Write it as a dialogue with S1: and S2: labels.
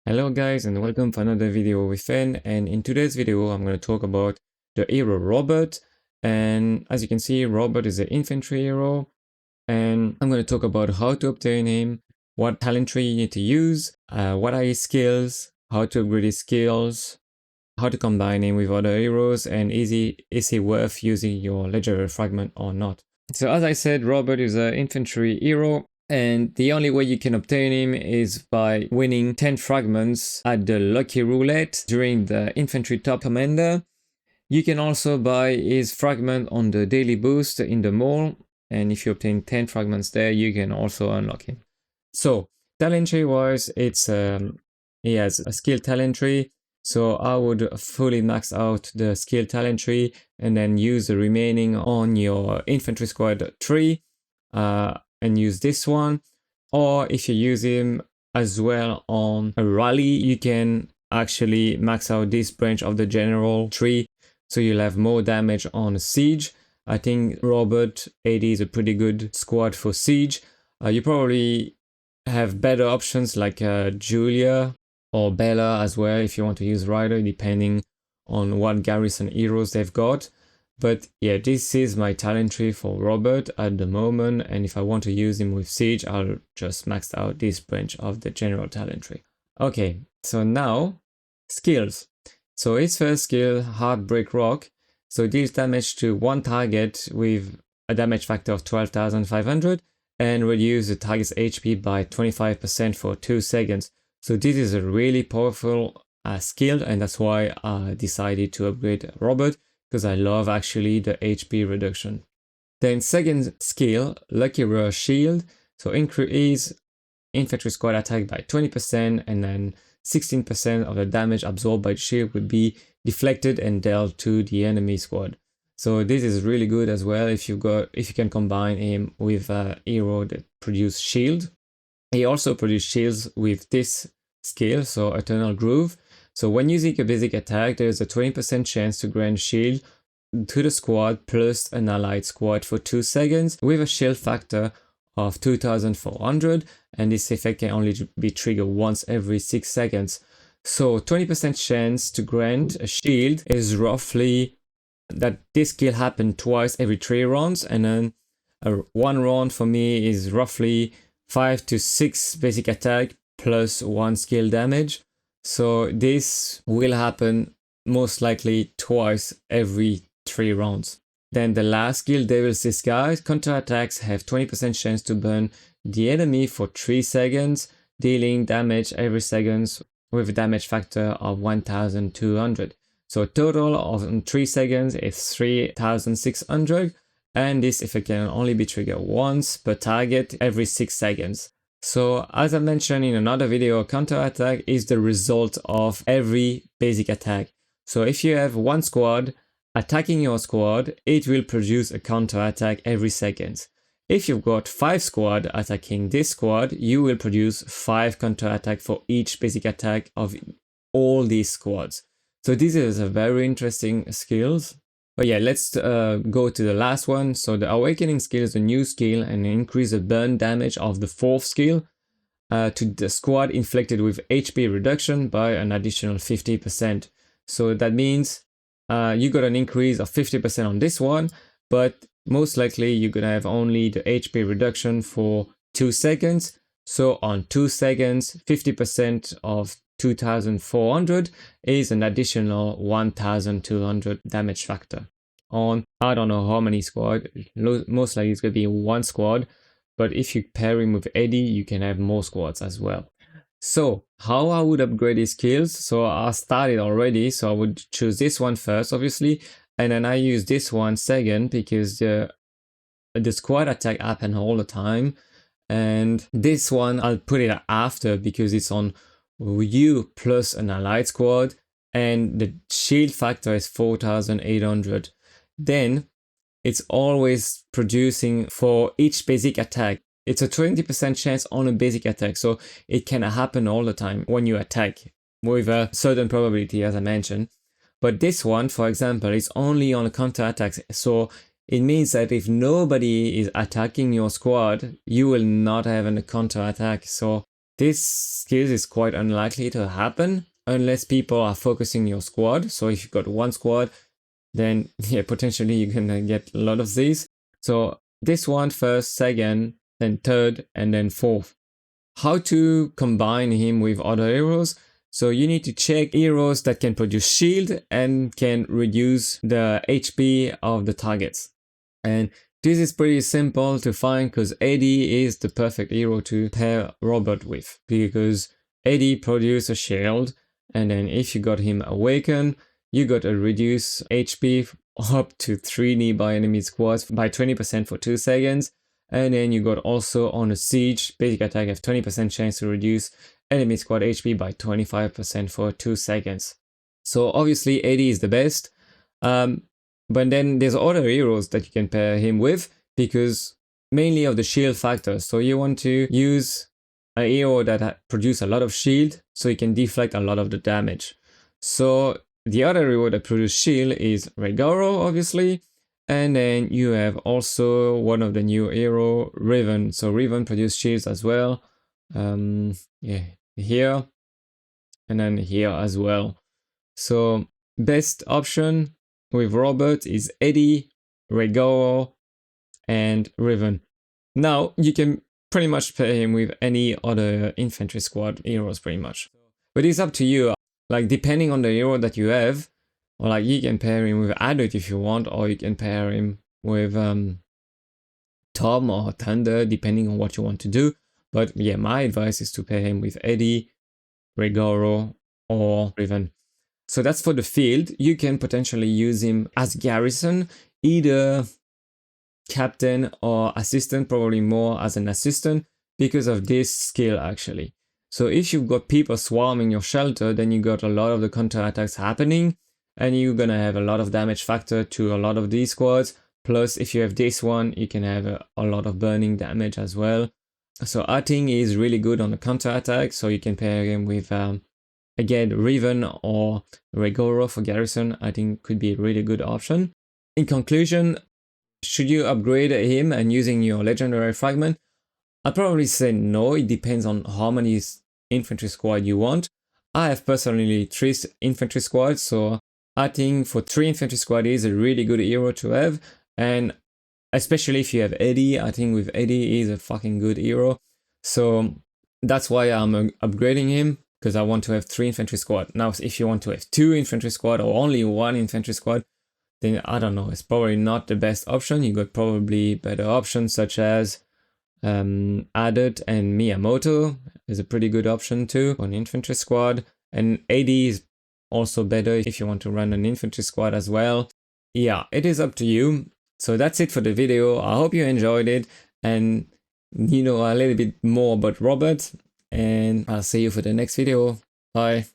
S1: Hello guys and welcome for another video with Fen, and in today's video I'm going to talk about the hero Robert. And as you can see, Robert is an infantry hero, and I'm going to talk about how to obtain him, what talent tree you need to use, what are his skills, how to upgrade his skills, how to combine him with other heroes, and is he worth using your legendary fragment or not. So as I said, Robert is an infantry hero, and the only way you can obtain him is by winning 10 fragments at the Lucky Roulette during the Infantry Top Commander. You can also buy his fragment on the Daily Boost in the mall, and if you obtain 10 fragments there, you can also unlock him. So, talent tree wise, he has a skill talent tree, so I would fully max out the skill talent tree and then use the remaining on your infantry squad tree. And use this one. Or if you use him as well on a rally, you can actually max out this branch of the general tree, so you'll have more damage on siege. I think Robert 80 is a pretty good squad for siege. You probably have better options like Julia or Bella as well if you want to use Rider, depending on what Garrison heroes they've got. But yeah, this is my talent tree for Robert at the moment, and if I want to use him with Siege, I'll just max out this branch of the general talent tree. Okay, so now, skills. So his first skill, Heartbreak Rock, so deals damage to one target with a damage factor of 12,500 and reduce the target's HP by 25% for 2 seconds. So this is a really powerful skill, and that's why I decided to upgrade Robert, because I love actually the HP reduction. Then second skill, Lucky Rush Shield, so increase infantry squad attack by 20%, and then 16% of the damage absorbed by the shield would be deflected and dealt to the enemy squad. So this is really good as well if you can combine him with a hero that produces shield. He also produces shields with this skill, so Eternal Groove. So when using a basic attack, there's a 20% chance to grant shield to the squad plus an allied squad for 2 seconds with a shield factor of 2400, and this effect can only be triggered once every 6 seconds. So 20% chance to grant a shield is roughly that this skill happens twice every 3 rounds, and then one round for me is roughly 5 to 6 basic attack plus 1 skill damage. So this will happen most likely twice every 3 rounds. Then the last skill, Devil's Disguise. Counterattacks have 20% chance to burn the enemy for 3 seconds, dealing damage every second with a damage factor of 1200. So total of 3 seconds is 3600, and this effect can only be triggered once per target every 6 seconds. So as I mentioned in another video, counterattack is the result of every basic attack. So if you have one squad attacking your squad, it will produce a counterattack every second. If you've got 5 squad attacking this squad, you will produce 5 counterattack for each basic attack of all these squads. So this is a very interesting skills. But yeah, let's go to the last one. So the Awakening skill is a new skill and increase the burn damage of the 4th skill to the squad inflicted with HP reduction by an additional 50%. So that means you got an increase of 50% on this one, but most likely you're gonna have only the HP reduction for 2 seconds. So on 2 seconds, 50% of 2400 is an additional 1200 damage factor on I don't know how many squad. Most likely it's gonna be 1 squad, but if you pair him with Eddie, you can have more squads as well. So how I would upgrade his skills? So I started already, so I would choose this one first, obviously, and then I use this one second because the squad attack happen all the time, and this one I'll put it after because it's on you plus an allied squad, and the shield factor is 4800. Then it's always producing for each basic attack. It's a 20% chance on a basic attack, so it can happen all the time when you attack with a certain probability, as I mentioned. But this one, for example, is only on counter attacks, so it means that if nobody is attacking your squad, you will not have a counter attack. So this skill is quite unlikely to happen unless people are focusing your squad. So if you've got one squad, then yeah, potentially you're gonna get a lot of these. So this one first, second, then third, and then fourth. How to combine him with other heroes? So you need to check heroes that can produce shield and can reduce the HP of the targets. And this is pretty simple to find because AD is the perfect hero to pair Robert with, because AD produces a shield, and then if you got him awakened, you got a reduce HP up to 3 nearby enemy squads by 20% for 2 seconds. And then you got also on a siege, basic attack have 20% chance to reduce enemy squad HP by 25% for 2 seconds. So obviously AD is the best. But then there's other heroes that you can pair him with because mainly of the shield factor. So you want to use a hero that produces a lot of shield so you can deflect a lot of the damage. So the other hero that produces shield is Regaro, obviously. And then you have also one of the new hero, Riven. So Riven produces shields as well. Yeah, here. And then here as well. So best option with Robert is Eddie, Regaro, and Riven. Now you can pretty much pair him with any other infantry squad heroes pretty much. But it's up to you, like depending on the hero that you have, or like you can pair him with Adult if you want, or you can pair him with Tom or Thunder depending on what you want to do. But yeah, my advice is to pair him with Eddie, Regaro, or Riven. So that's for the field. You can potentially use him as Garrison, either captain or assistant, probably more as an assistant because of this skill actually. So if you've got people swarming your shelter, then you got a lot of the counterattacks happening and you're gonna have a lot of damage factor to a lot of these squads. Plus if you have this one, you can have a lot of burning damage as well. So I think he's really good on the counterattack, so you can pair him with again, Riven or Regoro for Garrison, I think could be a really good option. In conclusion, should you upgrade him and using your legendary fragment? I'd probably say no, it depends on how many infantry squad you want. I have personally 3 infantry squads, so I think for 3 infantry squad is a really good hero to have, and especially if you have Eddie, I think with Eddie is a fucking good hero. So that's why I'm upgrading him, because I want to have 3 infantry squad. Now, if you want to have 2 infantry squad or only 1 infantry squad, then I don't know, it's probably not the best option. You got probably better options such as Adet and Miyamoto is a pretty good option too for an infantry squad. And AD is also better if you want to run an infantry squad as well. Yeah, it is up to you. So that's it for the video. I hope you enjoyed it and you know a little bit more about Robert. And I'll see you for the next video. Bye.